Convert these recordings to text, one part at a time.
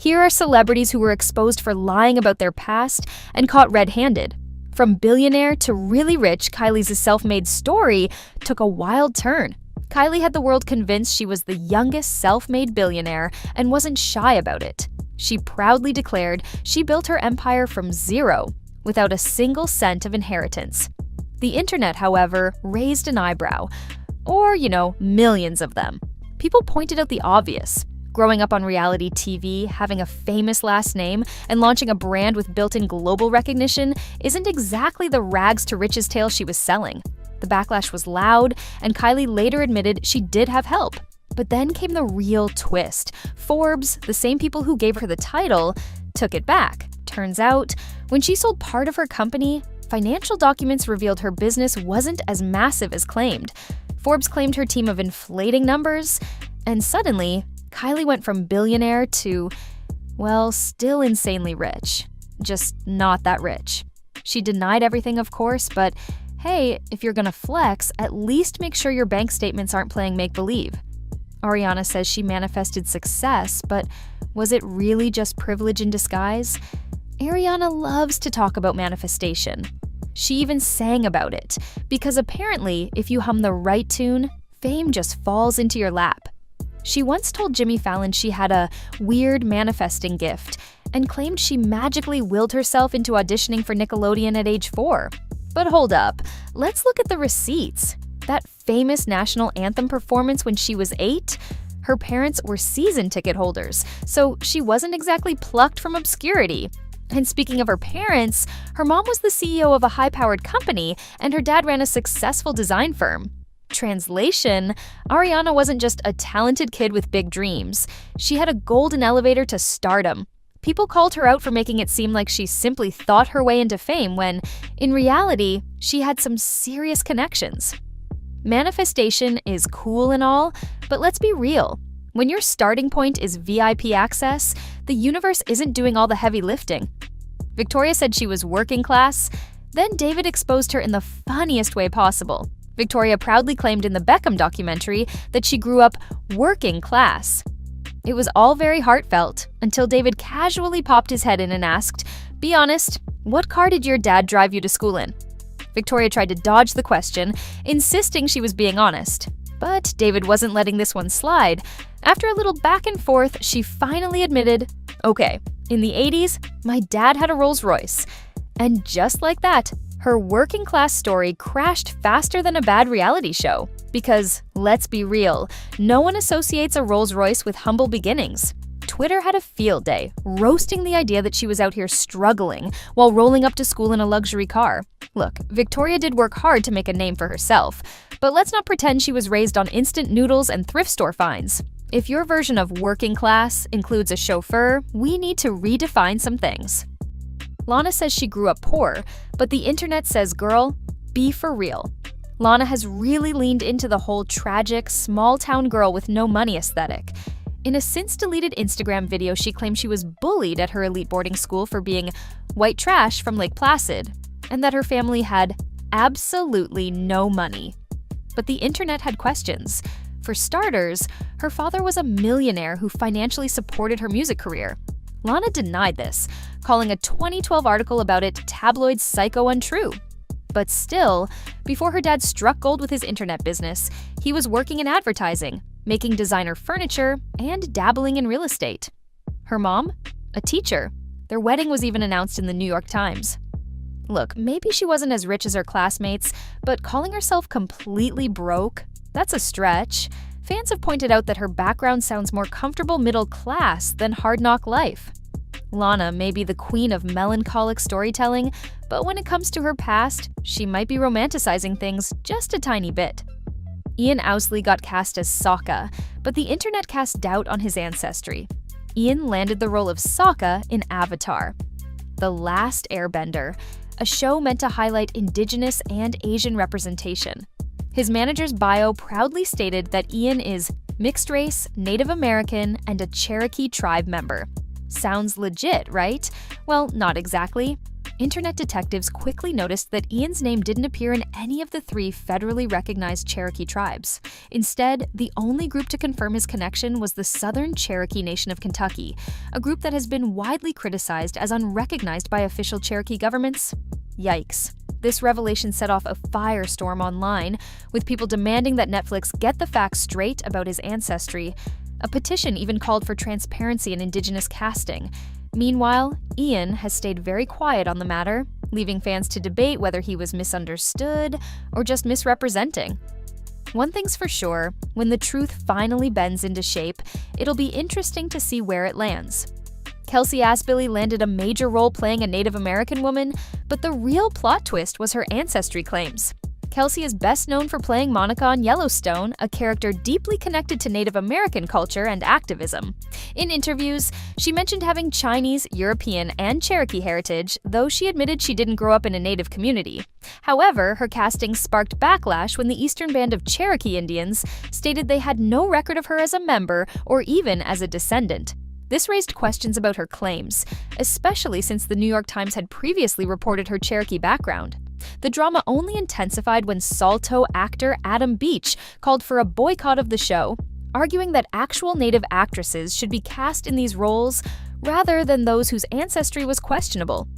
Here are celebrities who were exposed for lying about their past and caught red-handed. From billionaire to really rich, Kylie's self-made story took a wild turn. Kylie had the world convinced she was the youngest self-made billionaire and wasn't shy about it. She proudly declared she built her empire from zero, without a single cent of inheritance. The internet, however, raised an eyebrow. Or, millions of them. People pointed out the obvious. Growing up on reality TV, having a famous last name, and launching a brand with built-in global recognition isn't exactly the rags to riches tale she was selling. The backlash was loud, and Kylie later admitted she did have help. But then came the real twist. Forbes, the same people who gave her the title, took it back. Turns out, when she sold part of her company, financial documents revealed her business wasn't as massive as claimed. Forbes claimed her team of inflating numbers, and suddenly, Kylie went from billionaire to, still insanely rich. Just not that rich. She denied everything, of course, but hey, if you're gonna flex, at least make sure your bank statements aren't playing make-believe. Ariana says she manifested success, but was it really just privilege in disguise? Ariana loves to talk about manifestation. She even sang about it, because apparently, if you hum the right tune, fame just falls into your lap. She once told Jimmy Fallon she had a weird manifesting gift and claimed she magically willed herself into auditioning for Nickelodeon at age 4. But hold up, let's look at the receipts. That famous national anthem performance when she was 8? Her parents were season ticket holders, so she wasn't exactly plucked from obscurity. And speaking of her parents, her mom was the CEO of a high-powered company, and her dad ran a successful design firm. Translation, Ariana wasn't just a talented kid with big dreams. She had a golden elevator to stardom. People called her out for making it seem like she simply thought her way into fame when, in reality, she had some serious connections. Manifestation is cool and all, but let's be real. When your starting point is VIP access, the universe isn't doing all the heavy lifting. Victoria said she was working class, then David exposed her in the funniest way possible. Victoria proudly claimed in the Beckham documentary that she grew up working class. It was all very heartfelt until David casually popped his head in and asked, "Be honest, what car did your dad drive you to school in?" Victoria tried to dodge the question, insisting she was being honest. But David wasn't letting this one slide. After a little back and forth, she finally admitted, "Okay, in the 80s, my dad had a Rolls Royce." And just like that, her working class story crashed faster than a bad reality show. Because, let's be real, no one associates a Rolls Royce with humble beginnings. Twitter had a field day, roasting the idea that she was out here struggling while rolling up to school in a luxury car. Look, Victoria did work hard to make a name for herself, but let's not pretend she was raised on instant noodles and thrift store finds. If your version of working class includes a chauffeur, we need to redefine some things. Lana says she grew up poor, but the internet says, girl, be for real. Lana has really leaned into the whole tragic, small-town girl with no money aesthetic. In a since-deleted Instagram video, she claimed she was bullied at her elite boarding school for being white trash from Lake Placid, and that her family had absolutely no money. But the internet had questions. For starters, her father was a millionaire who financially supported her music career. Lana denied this, calling a 2012 article about it tabloid psycho untrue. But still, before her dad struck gold with his internet business, he was working in advertising, making designer furniture, and dabbling in real estate. Her mom? A teacher. Their wedding was even announced in the New York Times. Look, maybe she wasn't as rich as her classmates, but calling herself completely broke? That's a stretch. Fans have pointed out that her background sounds more comfortable middle class than hard knock life. Lana may be the queen of melancholic storytelling, but when it comes to her past, she might be romanticizing things just a tiny bit. Ian Ousley got cast as Sokka, but the internet cast doubt on his ancestry. Ian landed the role of Sokka in Avatar: The Last Airbender, a show meant to highlight Indigenous and Asian representation. His manager's bio proudly stated that Ian is mixed race, Native American, and a Cherokee tribe member. Sounds legit, right? Well, not exactly. internet detectives quickly noticed that Ian's name didn't appear in any of the 3 federally recognized Cherokee tribes. Instead, the only group to confirm his connection was the Southern Cherokee Nation of Kentucky, a group that has been widely criticized as unrecognized by official Cherokee governments. Yikes. This revelation set off a firestorm online, with people demanding that Netflix get the facts straight about his ancestry. A petition even called for transparency in Indigenous casting. Meanwhile, Ian has stayed very quiet on the matter, leaving fans to debate whether he was misunderstood or just misrepresenting. One thing's for sure, when the truth finally bends into shape, it'll be interesting to see where it lands. Kelsey Asbille landed a major role playing a Native American woman, but the real plot twist was her ancestry claims. Kelsey is best known for playing Monica on Yellowstone, a character deeply connected to Native American culture and activism. In interviews, she mentioned having Chinese, European, and Cherokee heritage, though she admitted she didn't grow up in a Native community. However, her casting sparked backlash when the Eastern Band of Cherokee Indians stated they had no record of her as a member or even as a descendant. This raised questions about her claims, especially since the New York Times had previously reported her Cherokee background. The drama only intensified when Salto actor Adam Beach called for a boycott of the show, arguing that actual Native actresses should be cast in these roles rather than those whose ancestry was questionable.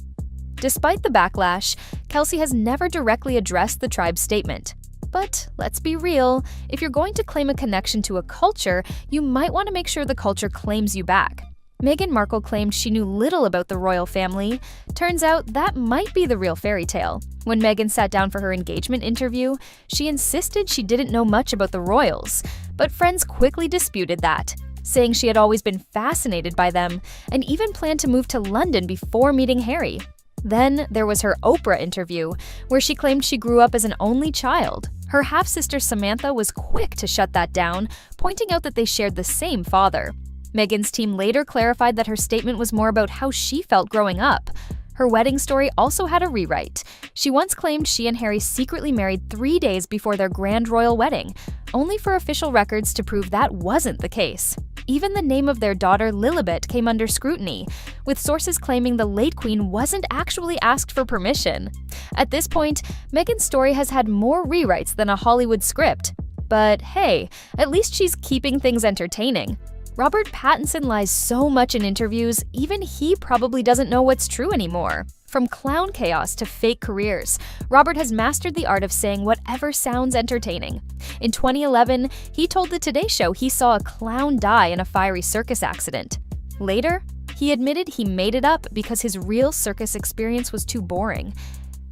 Despite the backlash, Kelsey has never directly addressed the tribe's statement. But let's be real, if you're going to claim a connection to a culture, you might want to make sure the culture claims you back. Meghan Markle claimed she knew little about the royal family. Turns out that might be the real fairy tale. When Meghan sat down for her engagement interview, she insisted she didn't know much about the royals, but friends quickly disputed that, saying she had always been fascinated by them and even planned to move to London before meeting Harry. Then there was her Oprah interview, where she claimed she grew up as an only child. Her half-sister Samantha was quick to shut that down, pointing out that they shared the same father. Meghan's team later clarified that her statement was more about how she felt growing up. Her wedding story also had a rewrite. She once claimed she and Harry secretly married 3 days before their grand royal wedding, only for official records to prove that wasn't the case. Even the name of their daughter Lilibet came under scrutiny, with sources claiming the late queen wasn't actually asked for permission. At this point, Meghan's story has had more rewrites than a Hollywood script. But hey, at least she's keeping things entertaining. Robert Pattison lies so much in interviews, even he probably doesn't know what's true anymore. From clown chaos to fake careers, Robert has mastered the art of saying whatever sounds entertaining. In 2011, he told the Today Show he saw a clown die in a fiery circus accident. Later, he admitted he made it up because his real circus experience was too boring.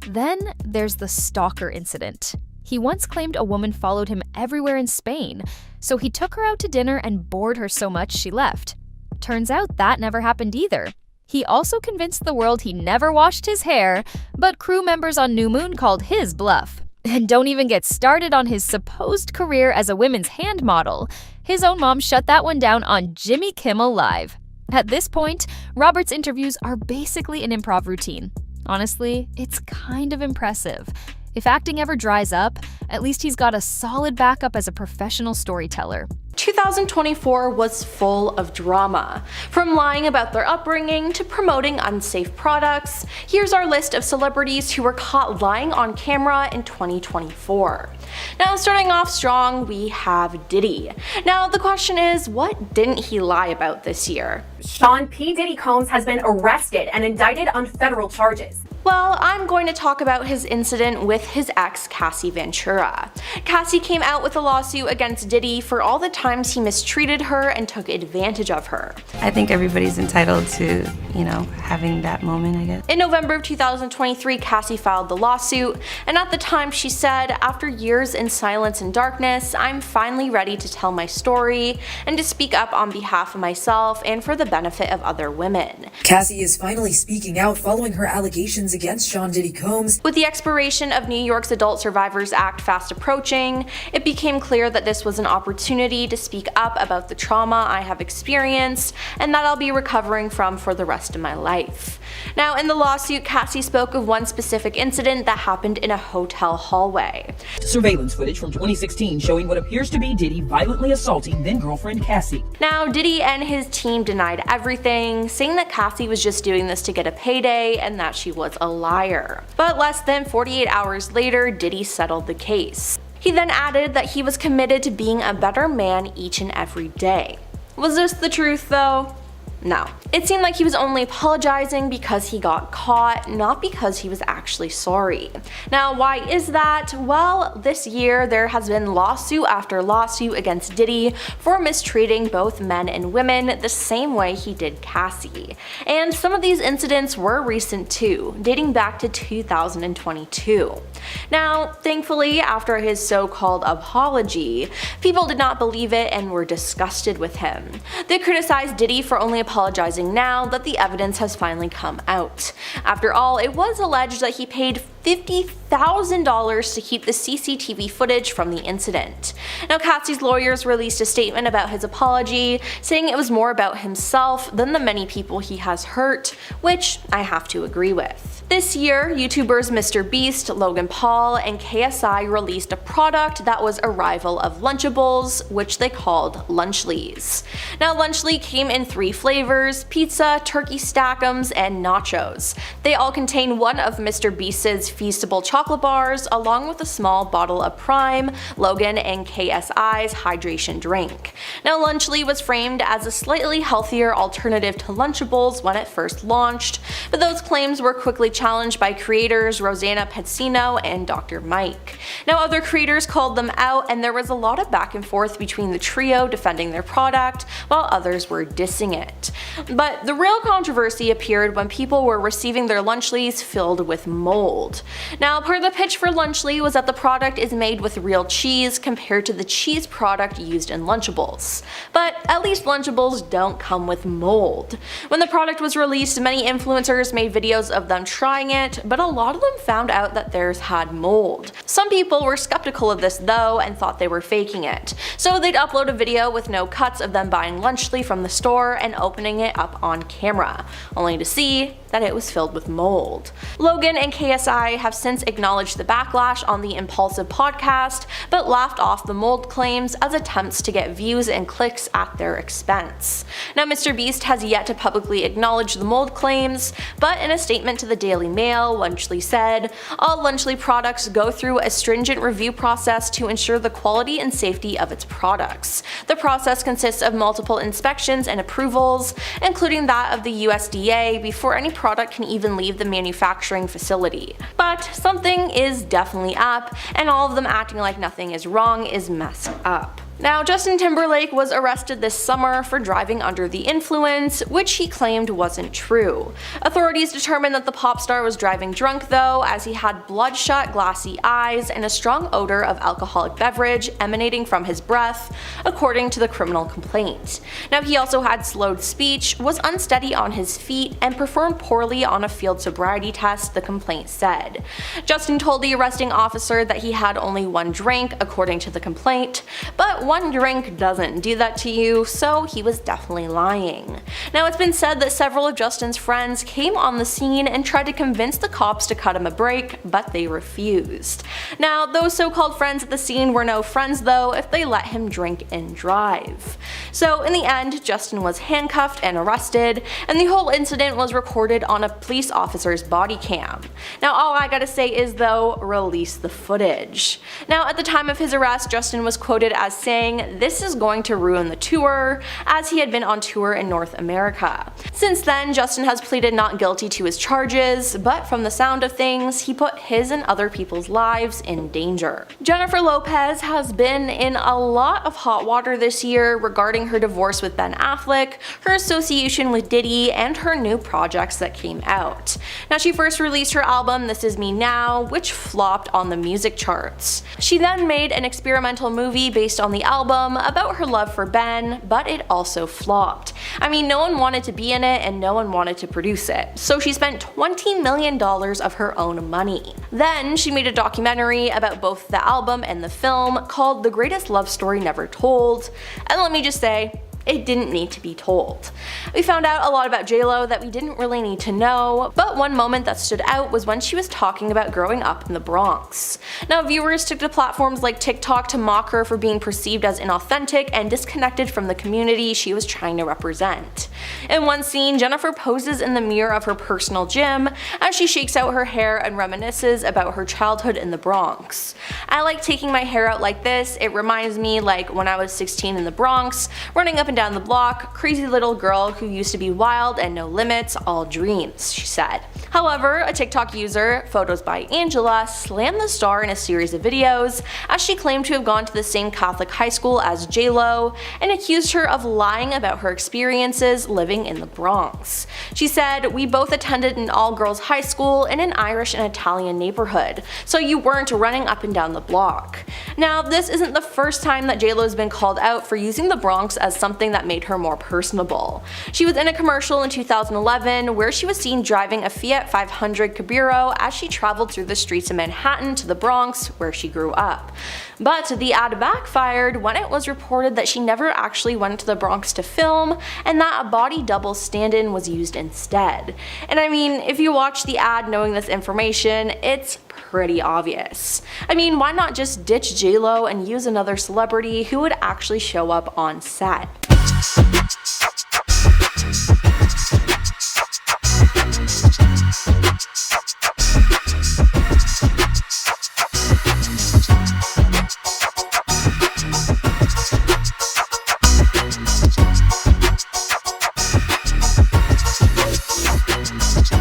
Then there's the stalker incident. He once claimed a woman followed him everywhere in Spain, so he took her out to dinner and bored her so much she left. Turns out that never happened either. He also convinced the world he never washed his hair, but crew members on New Moon called his bluff. And don't even get started on his supposed career as a women's hand model. His own mom shut that one down on Jimmy Kimmel Live. At this point, Robert's interviews are basically an improv routine. Honestly, it's kind of impressive. If acting ever dries up, at least he's got a solid backup as a professional storyteller. 2024 was full of drama. From lying about their upbringing to promoting unsafe products, here's our list of celebrities who were caught lying on camera in 2024. Now, starting off strong, we have Diddy. Now, the question is, what didn't he lie about this year? Sean P. Diddy Combs has been arrested and indicted on federal charges. Well, I'm going to talk about his incident with his ex, Cassie Ventura. Cassie came out with a lawsuit against Diddy for all the times he mistreated her and took advantage of her. I think everybody's entitled to, having that moment, I guess. In November of 2023, Cassie filed the lawsuit, and at the time she said, "After years in silence and darkness, I'm finally ready to tell my story and to speak up on behalf of myself and for the benefit of other women." Cassie is finally speaking out following her allegations against Sean Diddy Combs. With the expiration of New York's Adult Survivors Act fast approaching, it became clear that this was an opportunity to speak up about the trauma I have experienced and that I'll be recovering from for the rest of my life. Now, in the lawsuit, Cassie spoke of one specific incident that happened in a hotel hallway. Surveillance footage from 2016 showing what appears to be Diddy violently assaulting then-girlfriend Cassie. Now, Diddy and his team denied everything, saying that Cassie was just doing this to get a payday and that she was a liar. But less than 48 hours later, Diddy settled the case. He then added that he was committed to being a better man each and every day. Was this the truth though? No. It seemed like he was only apologizing because he got caught, not because he was actually sorry. Now, why is that? Well, this year there has been lawsuit after lawsuit against Diddy for mistreating both men and women the same way he did Cassie. And some of these incidents were recent too, dating back to 2022. Now, thankfully, after his so-called apology, people did not believe it and were disgusted with him. They criticized Diddy for only apologizing now that the evidence has finally come out. After all, it was alleged that he paid $50,000 to keep the CCTV footage from the incident. Now, Cassie's lawyers released a statement about his apology, saying it was more about himself than the many people he has hurt, which I have to agree with. This year, YouTubers MrBeast, Logan Paul, and KSI released a product that was a rival of Lunchables, which they called Lunchleys. Now, Lunchley came in 3 flavors: pizza, turkey stack'ems, and nachos. They all contain one of MrBeast's Feastable chocolate bars, along with a small bottle of Prime, Logan, and KSI's hydration drink. Now, Lunchley was framed as a slightly healthier alternative to Lunchables when it first launched, but those claims were quickly challenged by creators Rosanna Pattison and Dr. Mike. Now, other creators called them out, and there was a lot of back and forth between the trio defending their product, while others were dissing it. But the real controversy appeared when people were receiving their Lunchleys filled with mold. Now, part of the pitch for Lunchley was that the product is made with real cheese compared to the cheese product used in Lunchables. But at least Lunchables don't come with mold. When the product was released, many influencers made videos of them trying it, but a lot of them found out that theirs had mold. Some people were skeptical of this though and thought they were faking it. So they'd upload a video with no cuts of them buying Lunchley from the store and opening it up on camera, only to see that it was filled with mold. Logan and KSI have since acknowledged the backlash on the Impulsive podcast, but laughed off the mold claims as attempts to get views and clicks at their expense. Now, MrBeast has yet to publicly acknowledge the mold claims, but in a statement to the Daily Mail, Lunchley said, "All Lunchley products go through a stringent review process to ensure the quality and safety of its products. The process consists of multiple inspections and approvals, including that of the USDA, before any product can even leave the manufacturing facility." But something is definitely up, and all of them acting like nothing is wrong is messed up. Now, Justin Timberlake was arrested this summer for driving under the influence, which he claimed wasn't true. Authorities determined that the pop star was driving drunk though, as he had bloodshot, glassy eyes and a strong odor of alcoholic beverage emanating from his breath, according to the criminal complaint. Now, he also had slowed speech, was unsteady on his feet, and performed poorly on a field sobriety test, the complaint said. Justin told the arresting officer that he had only 1 drink, according to the complaint, but 1 drink doesn't do that to you, so he was definitely lying. Now, it's been said that several of Justin's friends came on the scene and tried to convince the cops to cut him a break, but they refused. Now, those so-called friends at the scene were no friends though if they let him drink and drive. So in the end, Justin was handcuffed and arrested, and the whole incident was recorded on a police officer's body cam. Now, all I gotta say is though, release the footage. Now, at the time of his arrest, Justin was quoted as saying, "This is going to ruin the tour," as he had been on tour in North America. Since then, Justin has pleaded not guilty to his charges, but from the sound of things, he put his and other people's lives in danger. Jennifer Lopez has been in a lot of hot water this year regarding her divorce with Ben Affleck, her association with Diddy, and her new projects that came out. Now, she first released her album This Is Me Now, which flopped on the music charts. She then made an experimental movie based on the album about her love for Ben, but it also flopped. I mean, no one wanted to be in it and no one wanted to produce it, so she spent $20 million of her own money. Then she made a documentary about both the album and the film called The Greatest Love Story Never Told, and let me just say, It didn't need to be told. We found out a lot about JLo that we didn't really need to know, but one moment that stood out was when she was talking about growing up in the Bronx. Now, viewers took to platforms like TikTok to mock her for being perceived as inauthentic and disconnected from the community she was trying to represent. In one scene, Jennifer poses in the mirror of her personal gym as she shakes out her hair and reminisces about her childhood in the Bronx. "I like taking my hair out like this. It reminds me like when I was 16 in the Bronx, running up and down the block, crazy little girl who used to be wild and no limits, all dreams," she said. However, a TikTok user, Photos by Angela, slammed the star in a series of videos as she claimed to have gone to the same Catholic high school as JLo and accused her of lying about her experiences living in the Bronx. She said, "We both attended an all-girls high school in an Irish and Italian neighborhood, so you weren't running up and down the block." Now, this isn't the first time that JLo has been called out for using the Bronx as something that made her more personable. She was in a commercial in 2011 where she was seen driving a Fiat 500 Cabrio as she traveled through the streets of Manhattan to the Bronx, where she grew up. But the ad backfired when it was reported that she never actually went to the Bronx to film and that a body double stand-in was used instead. And I mean, if you watch the ad knowing this information, it's pretty obvious. I mean, why not just ditch JLo and use another celebrity who would actually show up on set?